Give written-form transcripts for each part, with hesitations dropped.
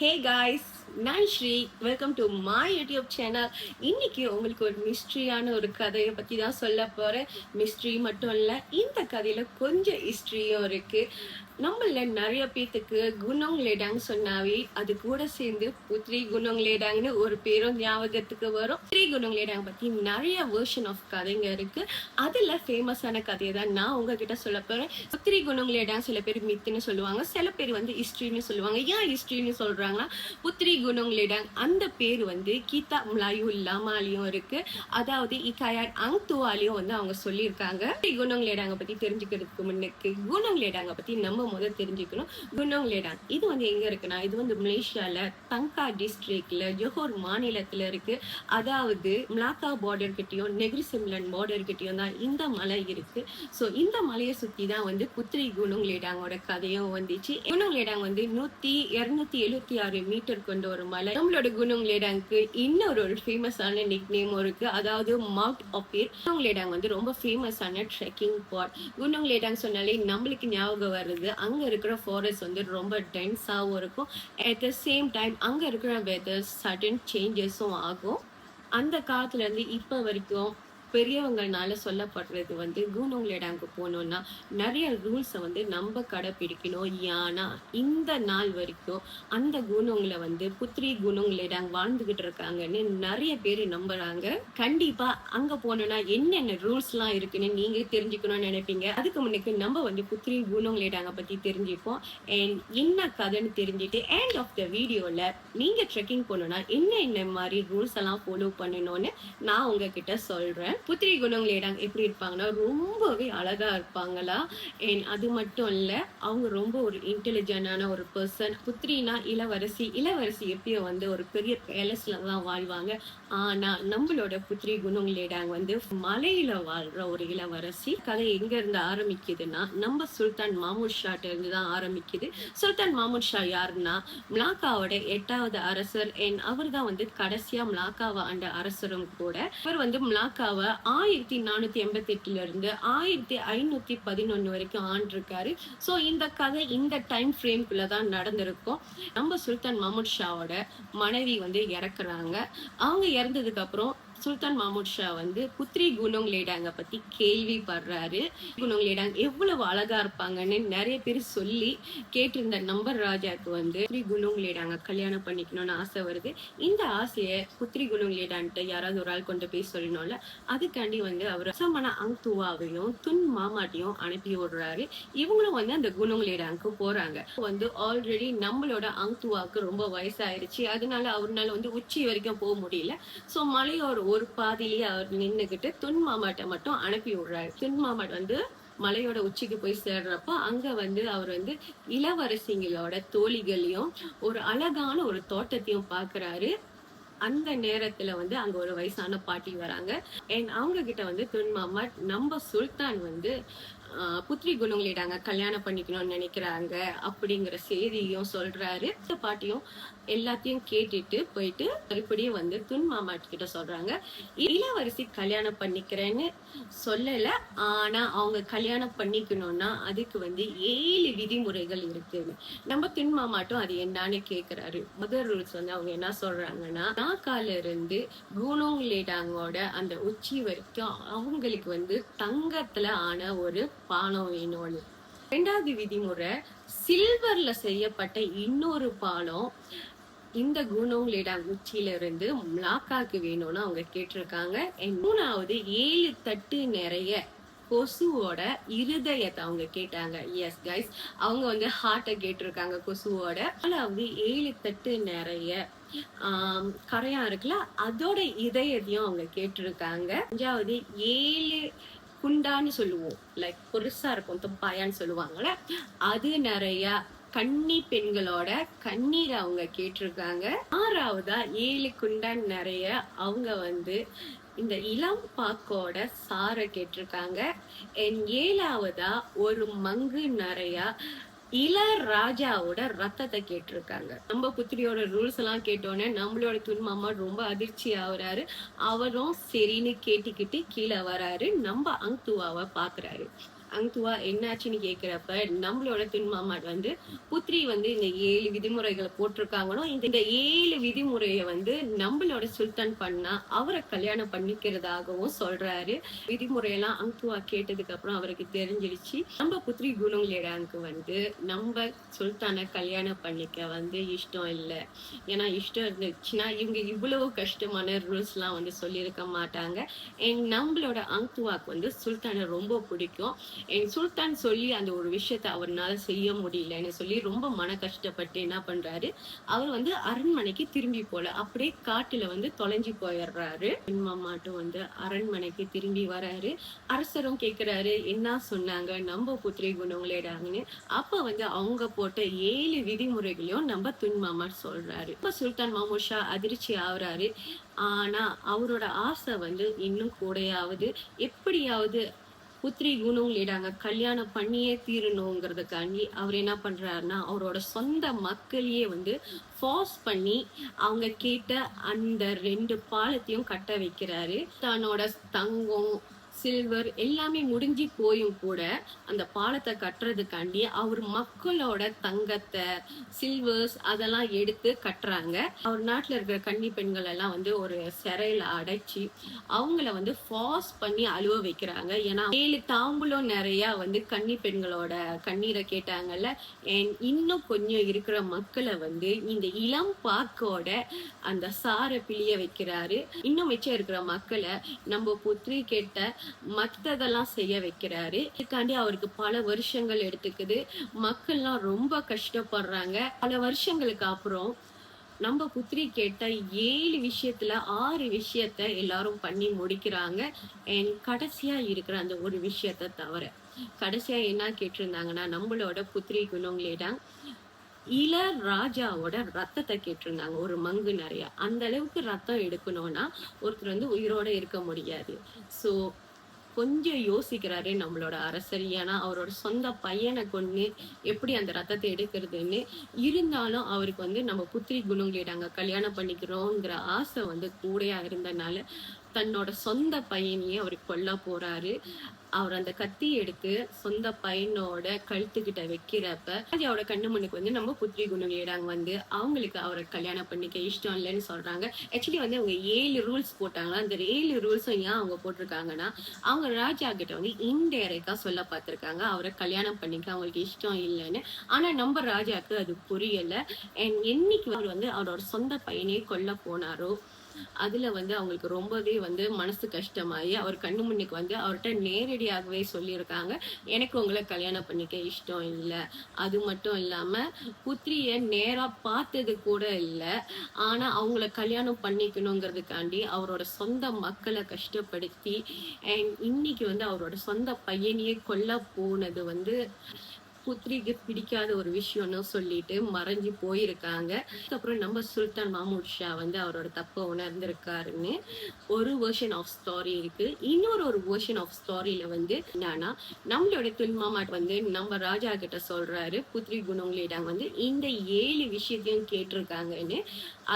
ஹே guys, நான் Sri. Welcome to my YouTube channel. இன்னைக்கு உங்களுக்கு ஒரு மிஸ்ட்ரியான ஒரு கதையை பற்றி தான் சொல்ல போகிறேன். மிஸ்ட்ரி மட்டும் இல்லை, இந்த கதையில் கொஞ்சம் ஹிஸ்ட்ரியும் இருக்குது. நம்மள நிறைய பேத்துக்கு குணோங் லேடாங் சொன்னாவே அது கூட சேர்ந்து புத்ரி குணோங் லேடாங்னு ஒரு பேரும் ஞாபகத்துக்கு வரும். புத்ரி குணோங் லேடாங் பற்றி நிறைய வெர்ஷன் ஆஃப் கதைங்க இருக்குது. அதில் ஃபேமஸான கதையை தான் நான் உங்ககிட்ட சொல்ல போகிறேன். புத்ரி குணோங் லேடாங் சில பேர் மித்துன்னு சொல்லுவாங்க, சில பேர் ஹிஸ்ட்ரின்னு சொல்லுவாங்க. ஏன் ஹிஸ்ட்ரின்னு சொல்கிறாங்கன்னா, புத்ரி குணோங் லேடாங் அந்த பேர் கீதா மலாயு லாமாலையும் இருக்கு, அதாவது இக்காயார் அங்துவாலையும் அவங்க சொல்லியிருக்காங்க. குணோங் லேடாங்க பத்தி தெரிஞ்சுக்கிறதுக்கு முன்னுக்கு குணோங் லேடாங்க பத்தி நம்ம முதல் தெரிஞ்சுக்கணும். குணோங் லேடாங் இது எங்க இருக்குன்னா, இது மலேசியால தங்கா டிஸ்ட்ரிக்ட்ல ஜோஹர் மாநிலத்துல இருக்கு. அதாவது மலாக்கா பார்டர் கிட்டயும் நெகிரி சிம்லன் பார்டர் கிட்டயும் தான் இந்த மலை இருக்கு. ஸோ இந்த மலையை சுத்தி தான் புத்ரி குணோங் லேடாங்கோட கதையும் வந்துச்சு. குணோங் லேடாங் 276 மீட்டர் கொண்ட ஒரு மலை. நம்மளோட குணோங் லேடாங்க்கு இன்னொரு ஃபேமஸான நிக் நேமும் இருக்கு, அதாவது மவுண்ட் ஆப்பீர். குணோங் லேடாங் ரொம்ப ஃபேமஸான ட்ரெக்கிங் ஸ்பாட். குணோங் லேடாங் சொன்னாலே நம்மளுக்கு ஞாபகம் வருது, அங்க இருக்கிற ஃபாரஸ்ட் ரொம்ப டென்ஸாகவும் இருக்கும். அட் த சேம் டைம் அங்க இருக்கிற வெதர் சடன் சேஞ்சஸும் ஆகும். அந்த காலத்துல இருந்து இப்ப வரைக்கும் பெரியவங்கனால சொல்லப்படுறது குணோங் லேடாங்க்கு போனோம்னா நிறைய ரூல்ஸை நம்ம கடைப்பிடிக்கணும். ஏன்னா இந்த நாள் வரைக்கும் அந்த குணோங்ல புத்ரி குணோங் லேடாங் வாழ்ந்துகிட்டு இருக்காங்கன்னு நிறைய பேர் நம்புறாங்க. கண்டிப்பா அங்க போனோம்னா என்னென்ன ரூல்ஸ்லாம் இருக்குன்னு நீங்க தெரிஞ்சுக்கணும்னு நினைப்பீங்க. அதுக்கு முன்னுக்கு நம்ம புத்ரி குணோங் லேடாங்க பத்தி தெரிஞ்சுப்போம். அண்ட் என்ன கதைன்னு தெரிஞ்சுட்டு எண்ட் ஆஃப் த வீடியோல நீங்க ட்ரெக்கிங் போனோம்னா என்ன மாதிரி ரூல்ஸ் எல்லாம் ஃபாலோ பண்ணணும்னு நான் உங்ககிட்ட சொல்றேன். புத்ரி குணோங் லேடாங் எப்படி இருப்பாங்கன்னா, ரொம்பவே அழகா இருப்பாங்களா. அண்ட் அது மட்டும் இல்ல, அவங்க ரொம்ப ஒரு இன்டெலிஜென்டான ஒரு பர்சன். புத்ரினா இளவரசி. இளவரசி எப்பயும் ஒரு பெரிய பேலஸ்ல தான் வாழ்வாங்க. ஆனா நம்மளோட புத்ரி குணோங் லேடாங் மலையில வாழ்ற ஒரு இளவரசி. கதை எங்க இருந்து ஆரம்பிக்குதுன்னா, நம்ம சுல்தான் மாமூத் ஷாட்ட இருந்து தான் ஆரம்பிக்குது. சுல்தான் மாமூத் ஷா யாருன்னா, மலாக்காவோட 8வது அரசர். அண்ட் அவர் தான் கடைசியா மலாக்காவை ஆண்ட அரசரும் கூட. இவர் மலாக்காவை 1488 இருந்து 1511 வரைக்கும் ஆண்டிருக்காரு. ஸோ இந்த கதை இந்த டைம் ஃப்ரேம்குள்ள தான் நடந்திருக்கும். நம்ம சுல்தான் மாமூத் ஷாவோட மனைவி இறக்குறாங்க. அவங்க இறந்ததுக்கு அப்புறம் சுல்தான் மாமூத் ஷா புத்ரி குணோங் லேடாங்க பத்தி கேள்விப்படுறாரு. குணோங் லேடாங் எவ்வளவு அழகா இருப்பாங்கன்னு நிறைய பேர் சொல்லி கேட்டிருந்த நம்பர் ராஜாக்கு புத்ரி குணோங் லேடாங்க கல்யாணம் பண்ணிக்கணும்னு ஆசை வருது. இந்த ஆசையை புத்ரி குணோங் லேடான்ட்டு யாராவது ஒரு ஆள் கொண்டு போய் சொல்லணும்ல, அதுக்காண்டி அவர் சமண அங்துவாவையும் துன் மாமாட்டையும் அனுப்பி விடுறாரு. இவங்களும் அந்த குணோங் லேடாங்க்கு போறாங்க. ஆல்ரெடி நம்மளோட அங்துவாக்கு ரொம்ப வயசாயிருச்சு, அதனால அவர்னால உச்சி வரைக்கும் போக முடியல. ஸோ மலையோட ஒரு பாதியிலேயே அவர் நின்னுகிட்டு துன் மாமாட்ட மட்டும் அனுப்பி விடுறாரு. துன் மாமாட் மலையோட உச்சிக்கு போய் சேர்றப்ப அங்க அவர் இளவரசிங்களோட தோழிகளையும் ஒரு அழகான ஒரு தோட்டத்தையும் பாக்குறாரு. அந்த நேரத்துல அங்க ஒரு வயசான பாட்டி வராங்க. அவங்க கிட்ட துன் மாமாட் நம்ம சுல்தான் புத்ரி குணோங் லேடாங்க கல்யாணம் பண்ணிக்கணும்னு நினைக்கிறாங்க அப்படிங்கிற செய்தியும் சொல்றாரு. இந்த பாட்டியும் எல்லாத்தையும் கேட்டுட்டு போயிட்டு மறுபடியும் துன் மாமாட் கிட்ட சொல்றாங்க, இளவரசி கல்யாணம் பண்ணிக்கிறேன்னு சொல்லல, ஆனா அவங்க கல்யாணம் பண்ணிக்கணும்னா அதுக்கு 7 விதிமுறைகள் இருக்குன்னு. நம்ம துன் மாமாட்டும் அது என்னன்னு கேக்குறாரு. முதல் ரூல்ஸ் அவங்க என்ன சொல்றாங்கன்னா, நாக்கால இருந்து குணோங் லேடாங்கோட அந்த உச்சி வரைக்கும் அவங்களுக்கு தங்கத்துல ஆன ஒரு பாலம் வேணும்னு. 2வது விதிமுறை, சில்வர்ல செய்யப்பட்ட இன்னொரு பாலம் இந்த குணோங் லேடாங் உச்சியில இருந்து மலாக்காக்கு வேணும்னு அவங்க கேட்டிருக்காங்க. 3வது 7 தட்டு நிறைய கொசுவோட இருதயத்தை அவங்க கேட்டாங்க. எஸ் கைஸ், அவங்க ஹார்ட்டை கேட்டிருக்காங்க கொசுவோட. 4வது 7 தட்டு நிறைய கரையா இருக்குல்ல, அதோட இதயத்தையும் அவங்க கேட்டிருக்காங்க. 5வது 7 குண்டான்னு சொல்லுவோம், லைக் பெருசா இருக்கும் துப்பாயான்னு சொல்லுவாங்கல்ல, அது நிறைய கன்னி பெண்களோட கண்ணீரை அவங்க கேட்டிருக்காங்க. 6வதா 7 குண்டான் நிறைய அவங்க இந்த இளம் பாக்கோட சார கேட்டிருக்காங்க. 7வதா ஒரு மங்கு நிறைய இள ராஜாவோட ரத்தத்தை கேட்டிருக்காங்க. நம்ம புத்திரியோட ரூல்ஸ் எல்லாம் கேட்டோன்னே நம்மளோட துன் மாமா ரொம்ப அதிர்ச்சி ஆகுறாரு. அவரும் சரின்னு கேட்டுக்கிட்டு கீழே வராரு. நம்ம அங்துவாவை பாக்குறாரு. அங்குவா என்னாச்சுன்னு கேக்குறப்ப நம்மளோட துன்மாமாட் வந்து புத்ரி வந்து இந்த 7 விதிமுறைகளை போட்டிருக்காங்களோ இந்த 7 விதிமுறையை வந்து நம்மளோட சுல்தான் பண்ணா அவரை கல்யாணம் பண்ணிக்கிறதாகவும் சொல்றாரு. விதிமுறையெல்லாம் அங்குவா கேட்டதுக்கு அப்புறம் அவருக்கு தெரிஞ்சிருச்சு நம்ம புத்ரி குணங்களேடாங்க வந்து நம்ம சுல்தானை கல்யாணம் பண்ணிக்க வந்து இஷ்டம் இல்லை. ஏன்னா இஷ்டம் இருந்துச்சுன்னா இவங்க இவ்வளவு கஷ்டமான ரூல்ஸ் எல்லாம் வந்து சொல்லியிருக்க மாட்டாங்க. நம்மளோட அங்குவாக்கு வந்து சுல்தானை ரொம்ப பிடிக்கும். சுல்தான் சொல்லி அந்த ஒரு விஷயத்த அவர்னால செய்ய முடியலன்னு சொல்லி ரொம்ப மன கஷ்டப்பட்டு என்ன பண்றாரு, அவர் வந்து அரண்மனைக்கு திரும்பி போல அப்படியே காட்டுல வந்து தொலைஞ்சு போயிடுறாரு. மாமாட்டும் வந்து அரண்மனைக்கு திரும்பி வராரு. அரசரும் கேக்குறாரு என்ன சொன்னாங்க நம்ம புத்திரி குணங்களேடாங்கன்னு. அப்ப வந்து அவங்க போட்ட 7 விதிமுறைகளையும் நம்ம துன்மாமாட் சொல்றாரு. இப்ப சுல்தான் மாமூத் ஷா அதிர்ச்சி ஆகுறாரு. ஆனா அவரோட ஆசை வந்து இன்னும் கூடையாவது எப்படியாவது புத்ரி குணங்களேடாங்க கல்யாணம் பண்ணியே தீரணுங்கிறதுக்காண்டி அவர் என்ன பண்றாருன்னா அவரோட சொந்த மக்களையே வந்து ஃபோர்ஸ் பண்ணி அவங்க கேட்ட அந்த 2 பாலத்தையும் கட்ட வைக்கிறாரு. தன்னோட தங்கம் சில்வர் எல்லாமே முடிஞ்சு போயும் கூட அந்த பாலத்தை கட்டுறதுக்காண்டி அவர் மக்களோட தங்கத்தை சில்வர்ஸ் அதெல்லாம் எடுத்து கட்டுறாங்க. அவர் நாட்டுல இருக்கிற கன்னி பெண்கள் எல்லாம் வந்து ஒரு சிறையில அடைச்சி அவங்கள வந்து ஃபார்ஸ் பண்ணி அழுவ வைக்கிறாங்க. ஏன்னா 7 தாம்பூலம் நிறைய வந்து கன்னி பெண்களோட கண்ணீரை கேட்டாங்கல்ல. இன்னும் கொஞ்சம் இருக்கிற மக்களை வந்து இந்த இளம் பாக்கோட அந்த சாரை பிழிய வைக்கிறாரு. இன்னும் மிச்சம் இருக்கிற மக்களை நம்ம புத்ரி கேட்ட மத்ததெல்லாம் செய்ய வைக்கிறாரு. இதுக்காண்டி அவருக்கு பல வருஷங்கள் எடுத்துக்குது. மக்கள்லாம் ரொம்ப கஷ்டப்படுறாங்க. பல வருஷங்களுக்கு அப்புறம் நம்ம புத்ரி கேட்ட 7 விஷயத்துல 6 விஷயத்த எல்லாரும் பண்ணி முடிக்கிறாங்க. கடைசியா இருக்கிற அந்த ஒரு விஷயத்த தவிர கடைசியா என்ன கேட்டிருந்தாங்கன்னா நம்மளோட புத்ரி குணங்களேடாங் இள ராஜாவோட ரத்தத்தை கேட்டிருந்தாங்க. ஒரு மங்கு நிறைய அந்த அளவுக்கு ரத்தம் எடுக்கணும்னா ஒருத்தர் வந்து உயிரோட இருக்க முடியாது. சோ கொஞ்சம் யோசிக்கிறாரு நம்மளோட அரசர். ஏன்னா அவரோட சொந்த பையனை கொண்டு எப்படி அந்த ரத்தத்தை எடுக்கிறதுன்னு. இருந்தாலும் அவருக்கு வந்து நம்ம புத்திரி குணங்களேடாங்க கல்யாணம் பண்ணிக்கிறோங்கிற ஆசை வந்து கூடையா இருந்தனால தன்னோட சொந்த பையனையே அவர் கொல்ல போறாரு. அவர் அந்த கத்தி எடுத்து சொந்த பையனோட கழுத்துக்கிட்ட வைக்கிறப்ப ராஜாவோட கண்ணு முன்னுக்கு வந்து நம்ம புத்திரி குணங்களேடாங்க வந்து அவங்களுக்கு அவரை கல்யாணம் பண்ணிக்க இஷ்டம் இல்லைன்னு சொல்றாங்க. ஆக்சுவலி வந்து அவங்க 7 ரூல்ஸ் போட்டாங்களா. அந்த 7 ரூல்ஸும் ஏன் அவங்க போட்டிருக்காங்கன்னா அவங்க ராஜா கிட்ட வந்து இன்டைரக்டா சொல்ல பார்த்திருக்காங்க அவரை கல்யாணம் பண்ணிக்க அவங்களுக்கு இஷ்டம் இல்லைன்னு. ஆனா நம்ம ராஜாக்கு அது புரியல. என்னைக்கு அவர் வந்து அவரோட சொந்த பையனே கொல்ல போனாரோ அதுல வந்து அவங்களுக்கு ரொம்பவே வந்து மனசு கஷ்டமாயி அவர் கண்ணு முன்னுக்கு வந்து அவர்கிட்ட நேரடியாகவே சொல்லியிருக்காங்க எனக்கு உங்களை கல்யாணம் பண்ணிக்க இஷ்டம் இல்லை. அது மட்டும் இல்லாம புத்திரிய நேரா பார்த்தது கூட இல்லை. ஆனா அவங்கள கல்யாணம் பண்ணிக்கணுங்கிறதுக்காண்டி அவரோட சொந்த மக்களை கஷ்டப்படுத்தி இன்னைக்கு வந்து அவரோட சொந்த பையனையே கொல்ல போனது வந்து புத்ரிக்கு பிடிக்காத ஒரு விஷயம்னு சொல்லிட்டு மறைஞ்சு போயிருக்காங்க. அதுக்கப்புறம் நம்ம சுல்தான் மாமூத் ஷா வந்து அவரோட தப்ப உணர்ந்திருக்காருன்னு ஒரு வெர்ஷன் ஆஃப் ஸ்டோரி இருக்கு. இன்னொரு வெர்ஷன் ஆஃப் ஸ்டோரியில வந்து என்னன்னா நம்மளோட துன்மாமாட் வந்து நம்ம ராஜா கிட்ட சொல்றாரு புத்ரி குணங்களேடாங்க வந்து இந்த 7 விஷயத்தையும் கேட்டிருக்காங்கன்னு.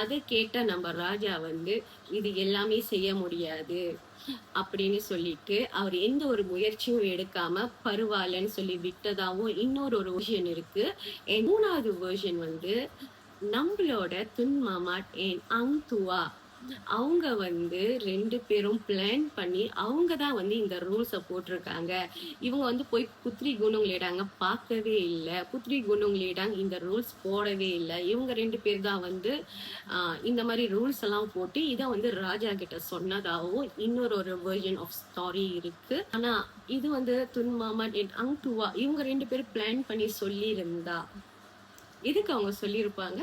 அதை கேட்ட நம்ம ராஜா வந்து இது எல்லாமே செய்ய முடியாது அப்படின்னு சொல்லிட்டு அவர் எந்த ஒரு முயற்சியும் எடுக்காம பரவாயில்லன்னு சொல்லி விட்டதாவும் இன்னொரு வெர்ஷன் இருக்கு. 3வது வெர்ஷன் வந்து நம்மளோட துன்மாமாட் அங்குவா அவங்க வந்து 2 பேரும் பிளான் பண்ணி அவங்கதான் வந்து இந்த ரூல்ஸ போட்டிருக்காங்க. இவங்க வந்து போய் புத்ரி குணங்களேடாங்க பார்க்கவே இல்லை. புத்ரி குணங்களேடாங்க இந்த ரூல்ஸ் போடவே இல்லை. இவங்க 2 பேர் தான் வந்து இந்த மாதிரி ரூல்ஸ் எல்லாம் போட்டு இதை வந்து ராஜா கிட்ட சொன்னதாகவும் இன்னொரு வெர்ஷன் ஆஃப் ஸ்டோரி இருக்கு. ஆனா இது வந்து துன்மாமாட் அங்குவா இவங்க 2 பேரும் பிளான் பண்ணி சொல்லி இருந்தா எதுக்கு அவங்க சொல்லியிருப்பாங்க?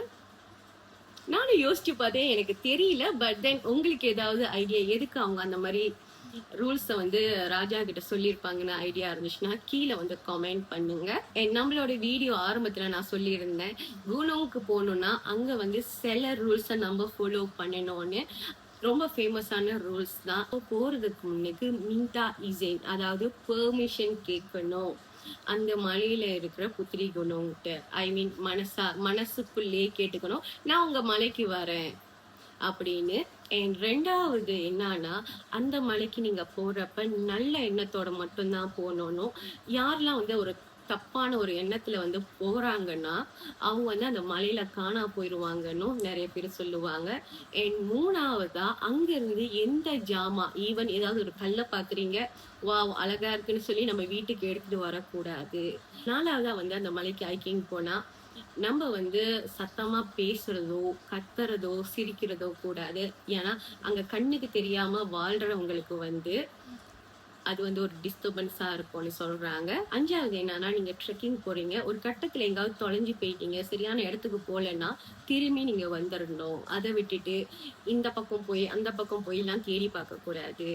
நானும் யோசிச்சு பார்த்தேன் எனக்கு தெரியல. பட் தென் உங்களுக்கு ஏதாவது ஐடியா எதுக்கு அவங்க அந்த மாதிரி ரூல்ஸ வந்து ராஜா கிட்ட சொல்லியிருப்பாங்கன்னு ஐடியா இருந்துச்சுன்னா கீழே வந்து கமெண்ட் பண்ணுங்க. நம்மளோட வீடியோ ஆரம்பத்துல நான் சொல்லியிருந்தேன் குணவுக்கு போகணும்னா அங்க வந்து சில ரூல்ஸை நம்ம ஃபாலோ பண்ணணும்னு. ரொம்ப ஃபேமஸான ரூல்ஸ் தான். போறதுக்கு முன்னுக்கு மின்டா இசைன் அதாவது பெர்மிஷன் கேட்கணும் அந்த மலையில இருக்கிற புத்திரி குணம்கிட்ட. ஐ மீன் மனசுக்குள்ளே கேட்டுக்கணும் நான் உங்க மலைக்கு வரேன் அப்படின்னு. அண்ட் 2வது என்னன்னா, அந்த மலைக்கு நீங்க போறப்ப நல்ல எண்ணத்தோட மட்டும் தான் போகணும். யாரெல்லாம் வந்து ஒரு தப்பான ஒரு எண்ணத்துல வந்து போறாங்கன்னா, அவங்க வந்து அந்த மலையில காணா போயிருவாங்கன்னும் நெறைய பேர் சொல்லுவாங்க. அண்ட் 3வதா அங்கருந்து எந்த ஈவன் ஏதாவது ஒரு கல்ல பார்க்குறீங்க, வாவ்! அழகா இருக்குன்னு சொல்லி நம்ம வீட்டுக்கு எடுத்துட்டு வரக்கூடாது. 4வதா வந்து அந்த மலைக்கு ஹைக்கிங் போனா, நம்ம வந்து சத்தமா பேசுறதோ, கத்துறதோ, சிரிக்கிறதோ கூடாது. ஏன்னா, அங்க கண்ணுக்கு தெரியாம வாழ்றவங்களுக்கு வந்து அது வந்து ஒரு டிஸ்டர்பன்ஸா இருக்கும்னு சொல்றாங்க. 5வது என்னன்னா, நீங்க ட்ரெக்கிங் போறீங்க. ஒரு கட்டத்துல எங்காவது தொலைஞ்சு போயிட்டீங்க. சரியான இடத்துக்கு போலன்னா, திரும்பி நீங்க வந்துரணும். அத விட்டுட்டு இந்த பக்கம் போய், அந்த பக்கம் போய்லாம் தேடி பார்க்கக்கூடாது.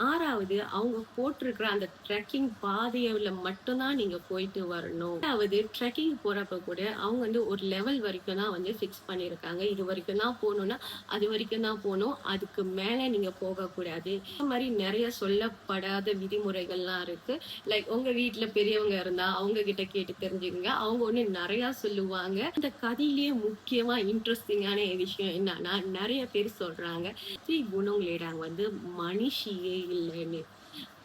6வது அவங்க போட்டிருக்கிற அந்த ட்ரெக்கிங் பாதையில மட்டும் தான் நீங்க போயிட்டு வரணும். 7வது ட்ரெக்கிங் போறப்ப கூட அவங்க வந்து ஒரு லெவல் வரைக்கும் தான் வந்து ஃபிக்ஸ் பண்ணியிருக்காங்க. இது வரைக்கும் தான் போணும்னா, அது வரைக்கும் தான் போணும். அதுக்கு மேல நீங்க போகக்கூடாது. இந்த மாரி நெறைய சொல்லப்படாத விதிமுறைகள்லாம் இருக்கு. லைக் உங்க வீட்ல பெரியவங்க இருந்தா அவங்க கிட்ட கேட்டு தெரிஞ்சுக்கங்க. அவங்க இன்னும் நெறையா சொல்லுவாங்க. இந்த கதையிலேயே முக்கியமா இன்ட்ரஸ்டிங்கான விஷயம் என்னன்னா, நெறைய பேர் சொல்றாங்க, ஸ்ரீ குணோங்களேடாங்க வந்து மனுஷியே இல்லன்னு.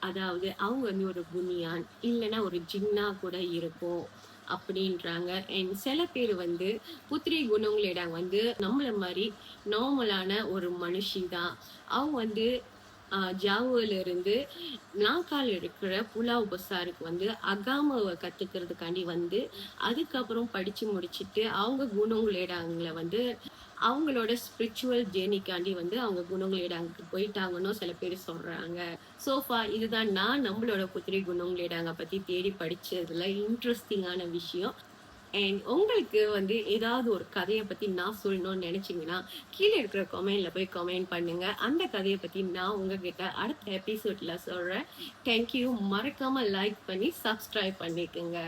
அதாவது அவங்க வந்து ஒரு புனியான், இல்லன்னா ஒரு ஜின்னா கூட இருக்கும். அப்படின்றாங்க. அண்ட் சில பேர் வந்து புத்ரி குணோங்களேடாங்க வந்து நம்மள மாரி நார்மலான ஒரு மனுஷி தான். அவங்க வந்து ஜாவோல இருந்து நாகால இருக்கிற புலாவ் பசாருக்கு வந்து அகாமவ கத்துக்கிறதுக்காண்டி வந்து, அதுக்கப்புறம் படிச்சு முடிச்சுட்டு அவங்க குணோங்களேடாங்கள வந்து அவங்களோட ஸ்பிரிச்சுவல் ஜேர்னிக்காண்டி வந்து அவங்க குணோங்களேடாங்குக்கு போயிட்டாங்கன்னும் சில பேர் சொல்றாங்க. சோ ஃபார் இதுதான் நான் நம்மளோட புத்ரி குணோங்களேடாங்க பத்தி தேடி படிச்சதுல இன்ட்ரஸ்டிங்கான விஷயம். அண்ட் உங்களுக்கு வந்து ஏதாவது ஒரு கதைய பத்தி நான் சொல்லணும்னு நெனச்சீங்கன்னா, கீழ இருக்கிற கமெண்ட்ல போய் கமெண்ட் பண்ணுங்க. அந்த கதைய பத்தி நான் உங்ககிட்ட அடுத்த எபிசோட்ல சொல்றேன். Thank you. மறக்காம லைக் பண்ணி சப்ஸ்கிரைப் பண்ணிக்கங்க.